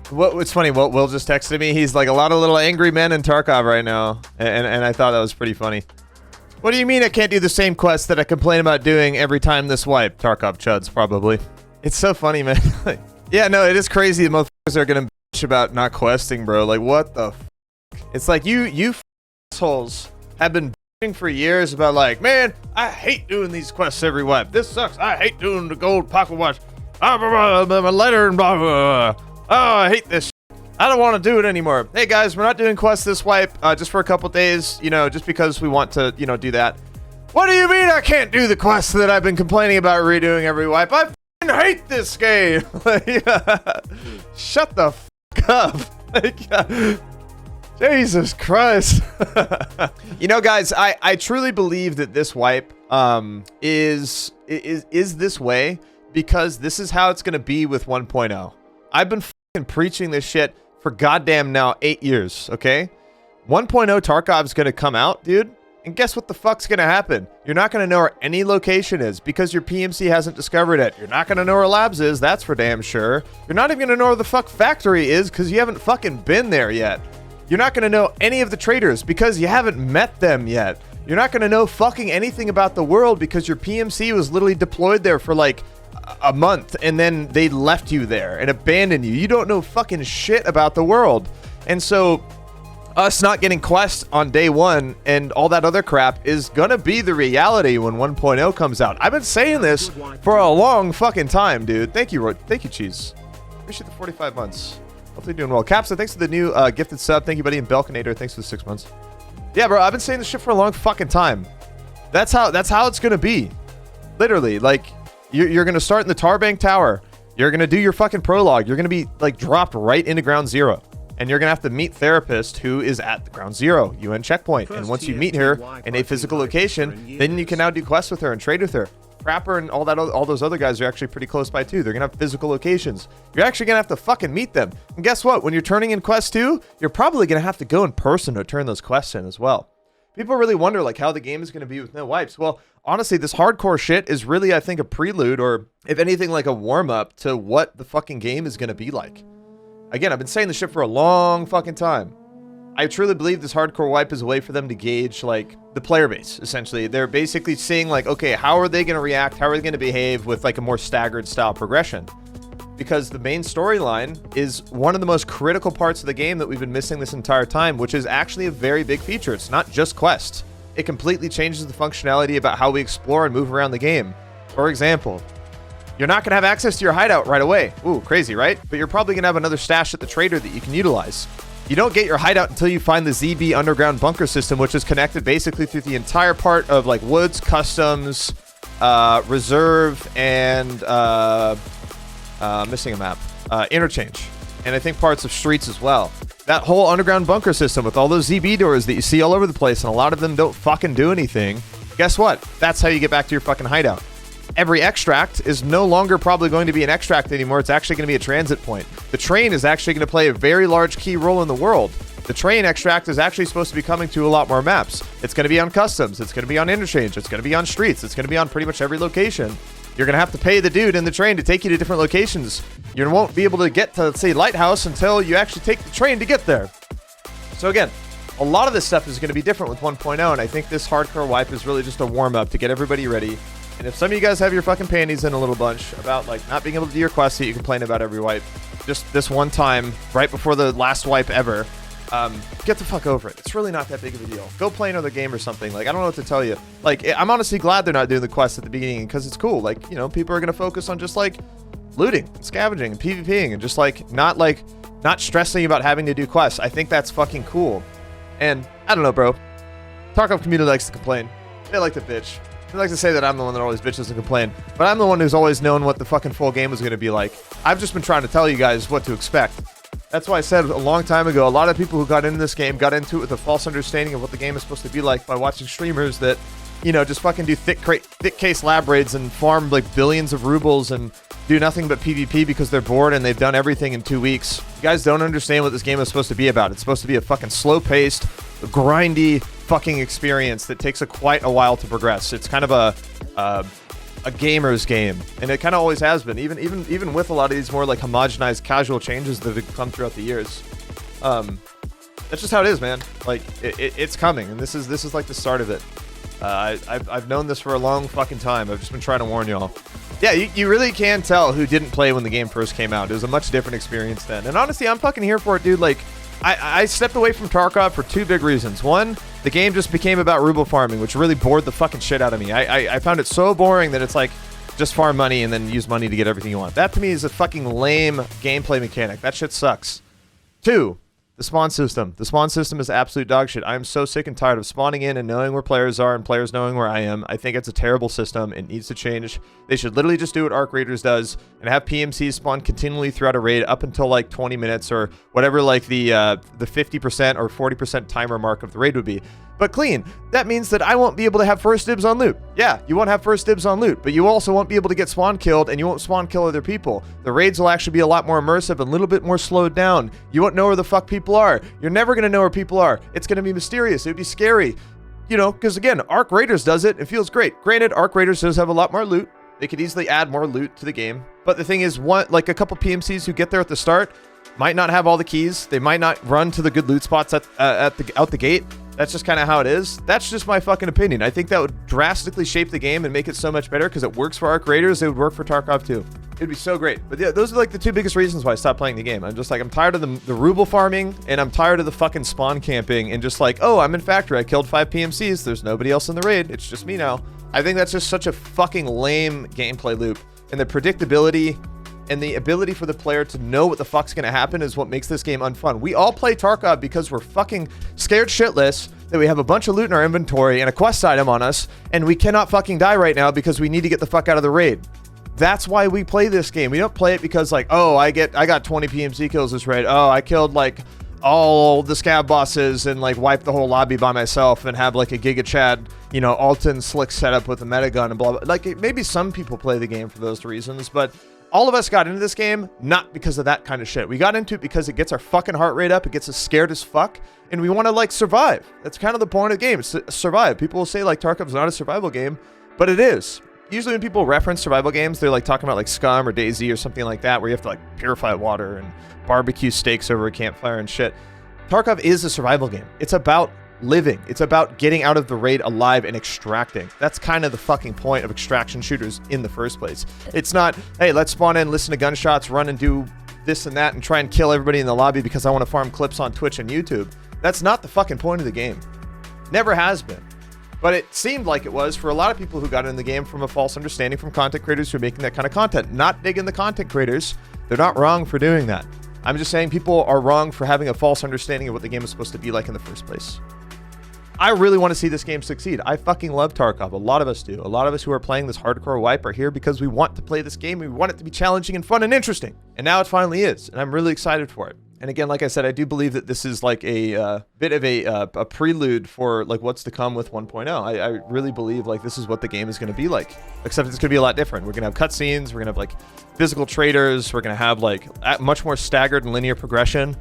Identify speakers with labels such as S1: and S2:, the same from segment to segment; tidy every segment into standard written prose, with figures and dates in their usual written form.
S1: What's funny, Will just texted me. He's like, a lot of little angry men in Tarkov right now. And I thought that was pretty funny. What do you mean I can't do the same quest that I complain about doing every time this wipe? Tarkov chuds, probably. It's so funny, man. Yeah, no, it is crazy. The motherfuckers are gonna bitch about not questing, bro. Like, what the f***? It's like, you assholes have been bitching for years about like, man, I hate doing these quests every wipe. This sucks. I hate doing the gold pocket watch. My letter and blah, blah, blah. Oh, I hate this. I don't want to do it anymore. Hey guys, we're not doing quests this wipe just for a couple days, you know, just because we want to, you know, do that. What do you mean I can't do the quests that I've been complaining about redoing every wipe? I f***ing hate this game. Shut the f*** up. Jesus Christ. You know, guys, I truly believe that this wipe is this way because this is how it's going to be with 1.0. I've been f***ing preaching this shit for goddamn now 8 years, okay? 1.0 Tarkov's gonna come out, dude, and guess what the fuck's gonna happen? You're not gonna know where any location is because your PMC hasn't discovered it. You're not gonna know where labs is, that's for damn sure. You're not even gonna know where the fuck factory is because you haven't fucking been there yet. You're not gonna know any of the traders because you haven't met them yet. You're not gonna know fucking anything about the world because your PMC was literally deployed there for like a month and then they left you there and abandoned you. You don't know fucking shit about the world. And so us not getting quests on day one and all that other crap is gonna be the reality when 1.0 comes out. I've been saying this for a long fucking time, dude. Thank you, Cheese. Appreciate the 45 months. Hopefully doing well. Capsa, thanks for the new gifted sub. Thank you, buddy. And Belkinator, thanks for the 6 months. Yeah, bro, I've been saying this shit for a long fucking time. That's how it's gonna be. Literally, like, you're going to start in the Tarbank Tower. You're going to do your fucking prologue. You're going to be like dropped right into ground zero. And you're going to have to meet Therapist who is at the ground zero, UN checkpoint. And once you meet her in a physical location, then you can now do quests with her and trade with her. Crapper and all those other guys are actually pretty close by too. They're going to have physical locations. You're actually going to have to fucking meet them. And guess what? When you're turning in quests too, you're probably going to have to go in person to turn those quests in as well. People really wonder like how the game is going to be with no wipes. Well, honestly, this hardcore shit is really, I think, a prelude or if anything like a warm-up to what the fucking game is going to be like. Again, I've been saying this shit for a long fucking time. I truly believe this hardcore wipe is a way for them to gauge like the player base, essentially. They're basically seeing like, okay, how are they going to react? How are they going to behave with like a more staggered style progression? Because the main storyline is one of the most critical parts of the game that we've been missing this entire time, which is actually a very big feature. It's not just quests. It completely changes the functionality about how we explore and move around the game. For example, you're not going to have access to your hideout right away. Ooh, crazy, right? But you're probably going to have another stash at the trader that you can utilize. You don't get your hideout until you find the ZB underground bunker system, which is connected basically through the entire part of like woods, customs, reserve, and missing a map, interchange, and I think parts of streets as well. That whole underground bunker system with all those ZB doors that you see all over the place, and a lot of them don't fucking do anything. Guess what? That's how you get back to your fucking hideout. Every extract is no longer probably going to be an extract anymore. It's actually going to be a transit point. The train is actually going to play a very large key role in the world. The train extract is actually supposed to be coming to a lot more maps. It's going to be on customs. It's going to be on interchange. It's going to be on streets. It's going to be on pretty much every location. You're going to have to pay the dude in the train to take you to different locations. You won't be able to get to, let's say, Lighthouse until you actually take the train to get there. So again, a lot of this stuff is going to be different with 1.0, and I think this hardcore wipe is really just a warm-up to get everybody ready. And if some of you guys have your fucking panties in a little bunch about like not being able to do your quests that you complain about every wipe, just this one time, right before the last wipe ever, get the fuck over it. It's really not that big of a deal. Go play another game or something. Like, I don't know what to tell you. Like, I'm honestly glad they're not doing the quests at the beginning because it's cool. Like, you know, people are going to focus on just like looting and scavenging and PvPing and just like not stressing about having to do quests. I think that's fucking cool. And I don't know, bro. Tarkov community likes to complain. They like to bitch. They like to say that I'm the one that always bitches and complain. But I'm the one who's always known what the fucking full game was going to be like. I've just been trying to tell you guys what to expect. That's why I said a long time ago, a lot of people who got into this game got into it with a false understanding of what the game is supposed to be like by watching streamers that, you know, just fucking do thick case lab raids and farm like billions of rubles and do nothing but PvP because they're bored and they've done everything in 2 weeks. You guys don't understand what this game is supposed to be about. It's supposed to be a fucking slow-paced, grindy fucking experience that takes quite a while to progress. It's kind of a a gamer's game, and it kind of always has been, even with a lot of these more like homogenized casual changes that have come throughout the years. That's just how it is, man. Like it's coming, and this is like the start of it. I've known this for a long fucking time. I've just been trying to warn y'all. Yeah, you really can tell who didn't play when the game first came out. It was a much different experience then. And honestly, I'm fucking here for it, dude. Like, I stepped away from Tarkov for two big reasons. One, the game just became about ruble farming, which really bored the fucking shit out of me. I found it so boring that it's like, just farm money and then use money to get everything you want. That to me is a fucking lame gameplay mechanic. That shit sucks. Two, the spawn system. The spawn system is absolute dog shit. I am so sick and tired of spawning in and knowing where players are and players knowing where I am. I think it's a terrible system. It needs to change. They should literally just do what Arc Raiders does and have PMCs spawn continually throughout a raid up until like 20 minutes or whatever like the 50% or 40% timer mark of the raid would be. But clean. That means that I won't be able to have first dibs on loot. Yeah, you won't have first dibs on loot, but you also won't be able to get spawn killed and you won't spawn kill other people. The raids will actually be a lot more immersive and a little bit more slowed down. You won't know where the fuck people are. You're never going to know where people are. It's going to be mysterious. It would be scary. You know, because again, Arc Raiders does it. It feels great. Granted, Arc Raiders does have a lot more loot. They could easily add more loot to the game. But the thing is, like a couple PMCs who get there at the start might not have all the keys. They might not run to the good loot spots out the gate. That's just kind of how it is. That's just my fucking opinion. I think that would drastically shape the game and make it so much better because it works for Arc Raiders. It would work for Tarkov too. It'd be so great. But yeah, those are like the two biggest reasons why I stopped playing the game. I'm just like, I'm tired of the ruble farming and I'm tired of the fucking spawn camping and just like, oh, I'm in factory. I killed 5 PMCs. There's nobody else in the raid. It's just me now. I think that's just such a fucking lame gameplay loop, and the predictability and the ability for the player to know what the fuck's gonna happen is what makes this game unfun. We all play Tarkov because we're fucking scared shitless that we have a bunch of loot in our inventory and a quest item on us, and we cannot fucking die right now because we need to get the fuck out of the raid. That's why we play this game. We don't play it because like, oh, I got 20 PMC kills this raid. Oh, I killed like all the scab bosses and like wiped the whole lobby by myself and have like a Giga Chad, you know, Alton slick setup with a metagun and blah, blah. Like maybe some people play the game for those reasons, but all of us got into this game not because of that kind of shit. We got into it because it gets our fucking heart rate up, it gets us scared as fuck, and we want to like survive. That's kind of the point of the game, it's to survive. People will say like Tarkov's not a survival game, but it is. Usually when people reference survival games, they're like talking about like Scum or DayZ or something like that, where you have to like purify water and barbecue steaks over a campfire and shit. Tarkov is a survival game. It's about living. It's about getting out of the raid alive and extracting. That's kind of the fucking point of extraction shooters in the first place. It's not, hey, let's spawn in, listen to gunshots, run and do this and that and try and kill everybody in the lobby because I want to farm clips on Twitch and YouTube. That's not the fucking point of the game. Never has been. But it seemed like it was for a lot of people who got in the game from a false understanding from content creators who are making that kind of content. Not digging the content creators. They're not wrong for doing that. I'm just saying people are wrong for having a false understanding of what the game is supposed to be like in the first place. I really want to see this game succeed. I fucking love Tarkov. A lot of us do. A lot of us who are playing this hardcore wipe are here because we want to play this game. We want it to be challenging and fun and interesting. And now it finally is. And I'm really excited for it. And again, like I said, I do believe that this is like a bit of a prelude for like what's to come with 1.0. I really believe like this is what the game is going to be like, except it's going to be a lot different. We're going to have cutscenes. We're going to have like physical traders. We're going to have like much more staggered and linear progression.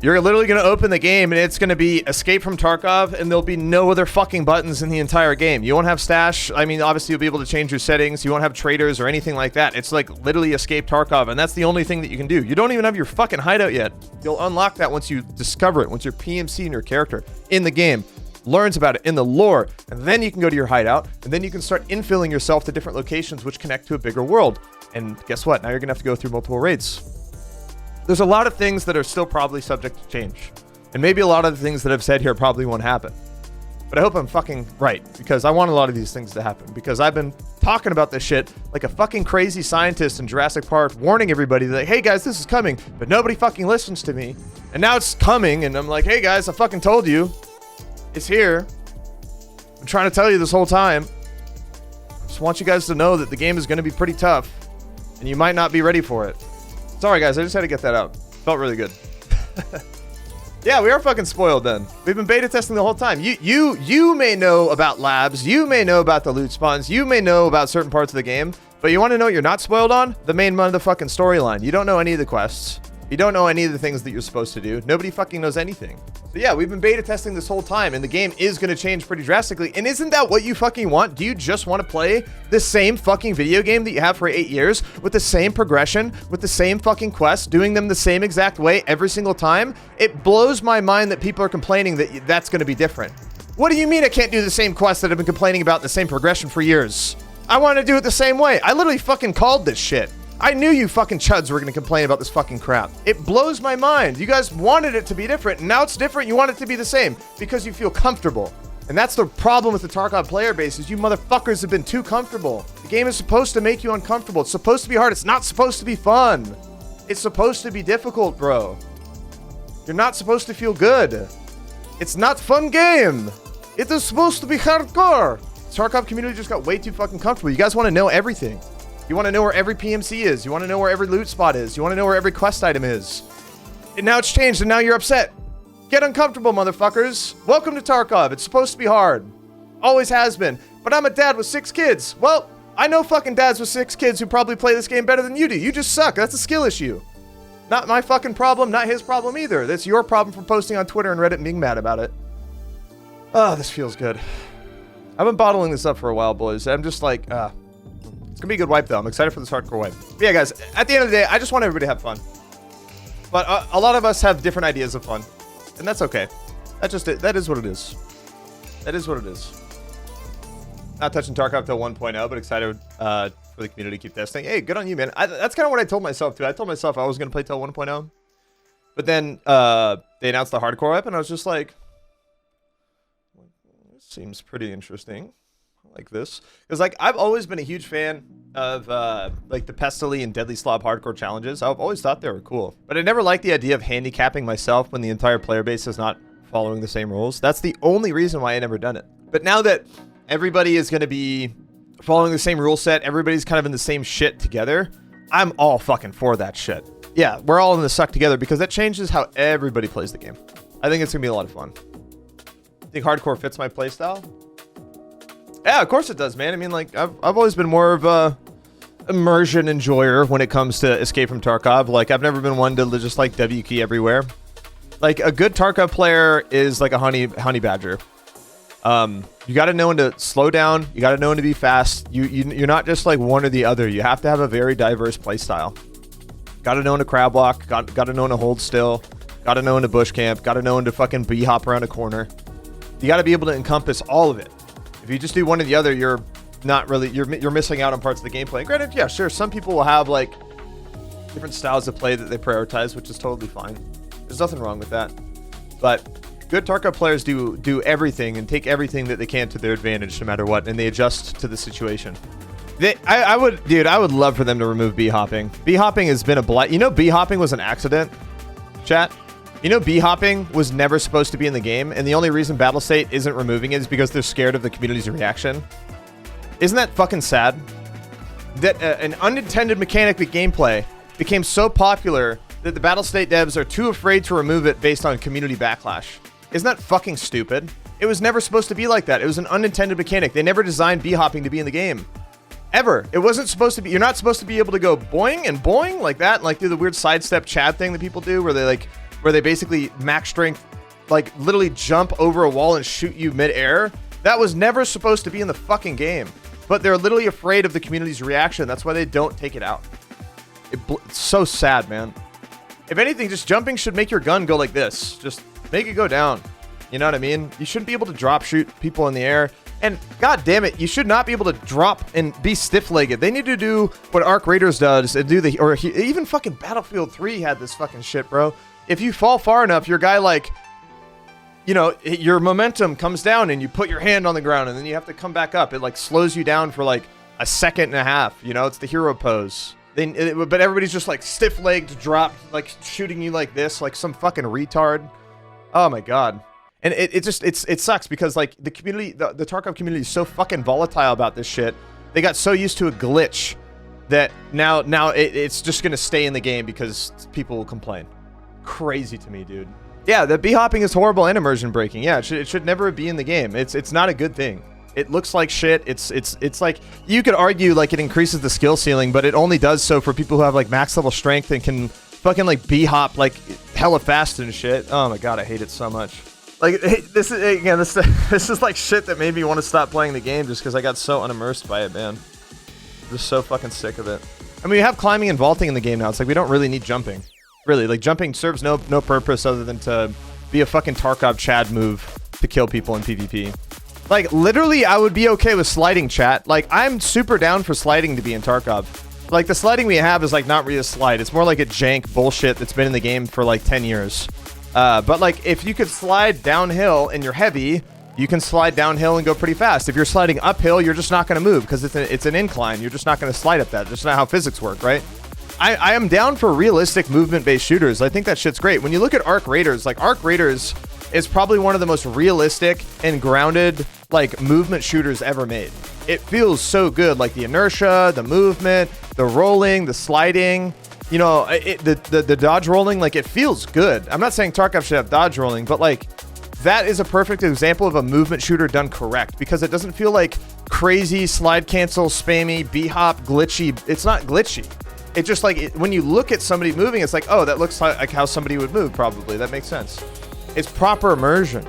S1: You're literally going to open the game and it's going to be escape from Tarkov and there'll be no other fucking buttons in the entire game. You won't have stash. I mean, obviously you'll be able to change your settings. You won't have traders or anything like that. It's like literally escape Tarkov, and that's the only thing that you can do. You don't even have your fucking hideout yet. You'll unlock that once you discover it, once your PMC and your character in the game learns about it in the lore, and then you can go to your hideout, and then you can start infilling yourself to different locations which connect to a bigger world. And guess what? Now you're going to have to go through multiple raids. There's a lot of things that are still probably subject to change. And maybe a lot of the things that I've said here probably won't happen. But I hope I'm fucking right, because I want a lot of these things to happen. Because I've been talking about this shit like a fucking crazy scientist in Jurassic Park, warning everybody that, hey guys, this is coming. But nobody fucking listens to me. And now it's coming, and I'm like, hey guys, I fucking told you. It's here. I'm trying to tell you this whole time. I just want you guys to know that the game is going to be pretty tough. And you might not be ready for it. Sorry guys, I just had to get that out. Felt really good. Yeah, we are fucking spoiled then. We've been beta testing the whole time. You may know about labs, you may know about the loot spawns, you may know about certain parts of the game, but you want to know what you're not spoiled on? The main motherfucking storyline. You don't know any of the quests. You don't know any of the things that you're supposed to do. Nobody fucking knows anything. So yeah, we've been beta testing this whole time, and the game is going to change pretty drastically. And isn't that what you fucking want? Do you just want to play the same fucking video game that you have for 8 years with the same progression, with the same fucking quests, doing them the same exact way every single time? It blows my mind that people are complaining that that's going to be different. What do you mean I can't do the same quests that I've been complaining about in the same progression for years? I want to do it the same way. I literally fucking called this shit. I knew you fucking chuds were going to complain about this fucking crap. It blows my mind. You guys wanted it to be different, and now it's different. You want it to be the same because you feel comfortable. And that's the problem with the Tarkov player base, is you motherfuckers have been too comfortable. The game is supposed to make you uncomfortable. It's supposed to be hard. It's not supposed to be fun. It's supposed to be difficult, bro. You're not supposed to feel good. It's not fun game. It is supposed to be hardcore. The Tarkov community just got way too fucking comfortable. You guys want to know everything. You want to know where every PMC is. You want to know where every loot spot is. You want to know where every quest item is. And now it's changed, and now you're upset. Get uncomfortable, motherfuckers. Welcome to Tarkov. It's supposed to be hard. Always has been. But I'm a dad with 6 kids. Well, I know fucking dads with 6 kids who probably play this game better than you do. You just suck. That's a skill issue. Not my fucking problem, not his problem either. That's your problem for posting on Twitter and Reddit and being mad about it. Oh, this feels good. I've been bottling this up for a while, boys. I'm just like, it's gonna be a good wipe, though. I'm excited for this hardcore wipe. But yeah, guys, at the end of the day, I just want everybody to have fun. But a lot of us have different ideas of fun. And that's okay. That is what it is. That is what it is. Not touching Tarkov till 1.0, but excited for the community to keep testing. Hey, good on you, man. That's kind of what I told myself, too. I told myself I was going to play till 1.0. But then they announced the hardcore wipe, and I was just like, this seems pretty interesting. Like this, because like I've always been a huge fan of like the Pestily and Deadly Slob hardcore challenges. I've always thought they were cool, but I never liked the idea of handicapping myself when the entire player base is not following the same rules. That's the only reason why I never done it. But now that everybody is going to be following the same rule set, everybody's kind of in the same shit together, I'm all fucking for that shit. Yeah, we're all in the suck together because that changes how everybody plays the game. I think it's gonna be a lot of fun. Think hardcore fits my playstyle? Yeah, of course it does, man. I mean, like, I've always been more of a immersion enjoyer when it comes to Escape from Tarkov. Like, I've never been one to just, like, W key everywhere. Like, a good Tarkov player is like a honey badger. You got to know when to slow down. You got to know when to be fast. You're not just, like, one or the other. You have to have a very diverse playstyle. Got to know when to crab walk. Got to know when to hold still. Got to know when to bush camp. Got to know when to fucking bee-hop around a corner. You got to be able to encompass all of it. If you just do one or the other, you're not really, you're missing out on parts of the gameplay. And granted, yeah, sure, some people will have like different styles of play that they prioritize, which is totally fine. There's nothing wrong with that. But good Tarkov players do everything and take everything that they can to their advantage, no matter what, and they adjust to the situation. I would love for them to remove bee-hopping. Bee-hopping has been a blight. You know, bee-hopping was an accident, chat? You know, bee-hopping was never supposed to be in the game, and the only reason Battlestate isn't removing it is because they're scared of the community's reaction. Isn't that fucking sad? That an unintended mechanic with gameplay became so popular that the Battlestate devs are too afraid to remove it based on community backlash. Isn't that fucking stupid? It was never supposed to be like that. It was an unintended mechanic. They never designed bee-hopping to be in the game. Ever. It wasn't supposed to be. You're not supposed to be able to go boing and boing like that, like do the weird sidestep Chad thing that people do where they basically max strength, like literally jump over a wall and shoot you mid-air. That was never supposed to be in the fucking game. But they're literally afraid of the community's reaction. That's why they don't take it out. It's so sad, man. If anything, just jumping should make your gun go like this. Just make it go down. You know what I mean? You shouldn't be able to drop shoot people in the air. And god damn it, you should not be able to drop and be stiff-legged. They need to do what Arc Raiders does and do even fucking Battlefield 3 had this fucking shit, bro. If you fall far enough, your guy, like, you know, your momentum comes down and you put your hand on the ground and then you have to come back up. It, like, slows you down for, like, a second and a half. You know, it's the hero pose. But everybody's just, like, stiff-legged, dropped, like, shooting you like this, like some fucking retard. Oh, my God. And it sucks because, like, the community, the Tarkov community is so fucking volatile about this shit. They got so used to a glitch that now it's just going to stay in the game because people will complain. Crazy to me, dude. Yeah, the bee-hopping is horrible and immersion breaking. Yeah, it should never be in the game. It's not a good thing. It looks like shit. It's like, you could argue like it increases the skill ceiling, but it only does so for people who have like max level strength and can fucking like B-hop like hella fast and shit. Oh my god, I hate it so much. Like this is again, this is like shit that made me want to stop playing the game just because I got so unimmersed by it, man. I'm just so fucking sick of it. I mean, we have climbing and vaulting in the game now. It's like we don't really need jumping. Really, like jumping serves no purpose other than to be a fucking Tarkov Chad move to kill people in PvP. Like literally, I would be okay with sliding, chat. Like I'm super down for sliding to be in Tarkov. Like the sliding we have is like not really a slide. It's more like a jank bullshit that's been in the game for like 10 years. But like if you could slide downhill and you're heavy, you can slide downhill and go pretty fast. If you're sliding uphill, you're just not going to move because it's an incline. You're just not going to slide up that. That's not how physics work, right? I am down for realistic movement-based shooters. I think that shit's great. When you look at Arc Raiders, like Arc Raiders is probably one of the most realistic and grounded like movement shooters ever made. It feels so good, like the inertia, the movement, the rolling, the sliding. You know, the dodge rolling, like it feels good. I'm not saying Tarkov should have dodge rolling, but like that is a perfect example of a movement shooter done correct because it doesn't feel like crazy slide cancel, spammy, b-hop, glitchy. It's not glitchy. It just like when you look at somebody moving, it's like, oh, that looks like how somebody would move probably. That makes sense. It's proper immersion.